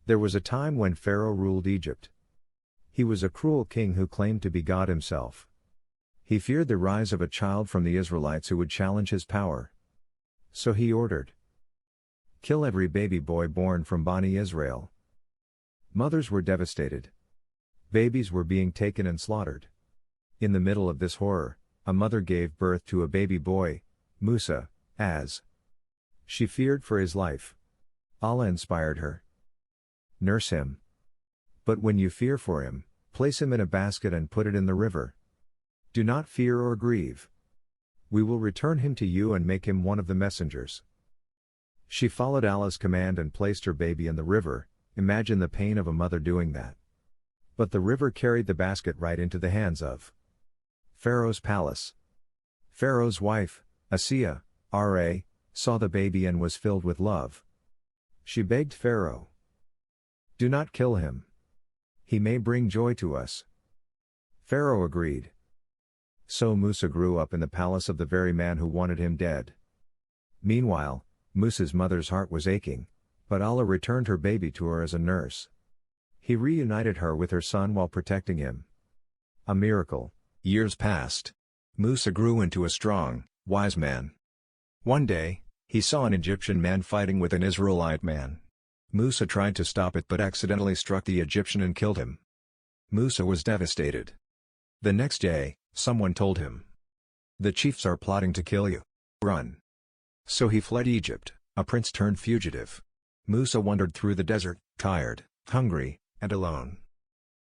There was a time when Pharaoh ruled Egypt. He was a cruel king who claimed to be God himself. He feared the rise of a child from the Israelites who would challenge his power. So he ordered, "Kill every baby boy born from Bani Israel." Mothers were devastated. Babies were being taken and slaughtered. In the middle of this horror, a mother gave birth to a baby boy, Musa, as she feared for his life. Allah inspired her. "Nurse him. But when you fear for him, place him in a basket and put it in the river. Do not fear or grieve. We will return him to you and make him one of the messengers." She followed Allah's command and placed her baby in the river. Imagine the pain of a mother doing that. But the river carried the basket right into the hands of Pharaoh's palace. Pharaoh's wife, Asiya, R.A., saw the baby and was filled with love. She begged Pharaoh, "Do not kill him. He may bring joy to us." Pharaoh agreed. So Musa grew up in the palace of the very man who wanted him dead. Meanwhile, Musa's mother's heart was aching, but Allah returned her baby to her as a nurse. He reunited her with her son while protecting him. A miracle. Years passed. Musa grew into a strong, wise man. One day, he saw an Egyptian man fighting with an Israelite man. Musa tried to stop it but accidentally struck the Egyptian and killed him. Musa was devastated. The next day, someone told him, "The chiefs are plotting to kill you. Run." So he fled Egypt, a prince turned fugitive. Musa wandered through the desert, tired, hungry, and alone.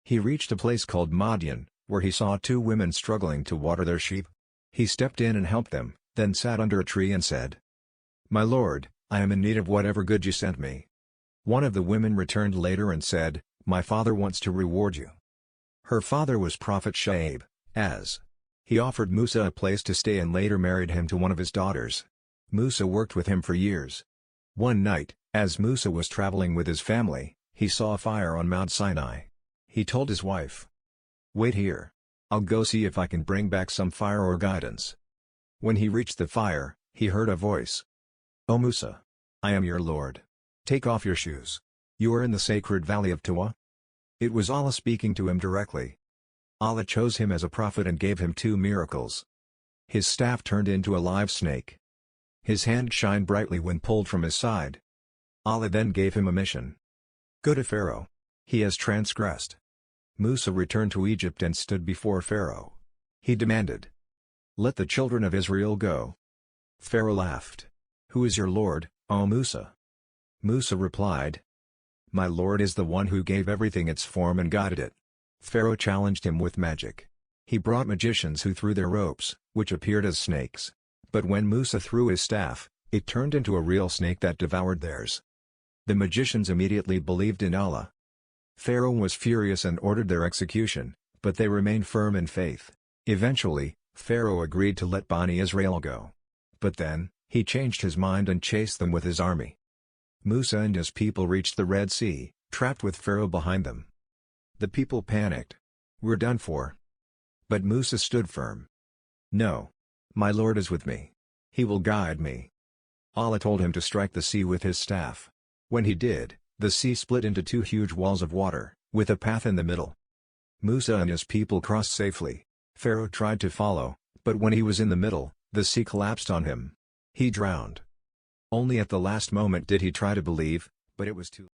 He reached a place called Madian, where he saw two women struggling to water their sheep. He stepped in and helped them, then sat under a tree and said, "My lord, I am in need of whatever good you sent me." One of the women returned later and said, "My father wants to reward you." Her father was Prophet Shaib, as he offered Musa a place to stay and later married him to one of his daughters. Musa worked with him for years. One night, as Musa was traveling with his family, he saw a fire on Mount Sinai. He told his wife, "Wait here. I'll go see if I can bring back some fire or guidance." When he reached the fire, he heard a voice. "O Musa! I am your Lord. Take off your shoes. You are in the sacred valley of Tuwa." It was Allah speaking to him directly. Allah chose him as a prophet and gave him two miracles. His staff turned into a live snake. His hand shined brightly when pulled from his side. Allah then gave him a mission. "Go to Pharaoh. He has transgressed." Musa returned to Egypt and stood before Pharaoh. He demanded, "Let the children of Israel go." Pharaoh laughed. "Who is your Lord, O Musa?" Musa replied, "My Lord is the one who gave everything its form and guided it." Pharaoh challenged him with magic. He brought magicians who threw their ropes, which appeared as snakes. But when Musa threw his staff, it turned into a real snake that devoured theirs. The magicians immediately believed in Allah. Pharaoh was furious and ordered their execution, but they remained firm in faith. Eventually, Pharaoh agreed to let Bani Israel go. But then, he changed his mind and chased them with his army. Musa and his people reached the Red Sea, trapped with Pharaoh behind them. The people panicked. "We're done for." But Musa stood firm. "No. My Lord is with me. He will guide me." Allah told him to strike the sea with his staff. When he did, the sea split into two huge walls of water, with a path in the middle. Musa and his people crossed safely. Pharaoh tried to follow, but when he was in the middle, the sea collapsed on him. He drowned. Only at the last moment did he try to believe, but it was too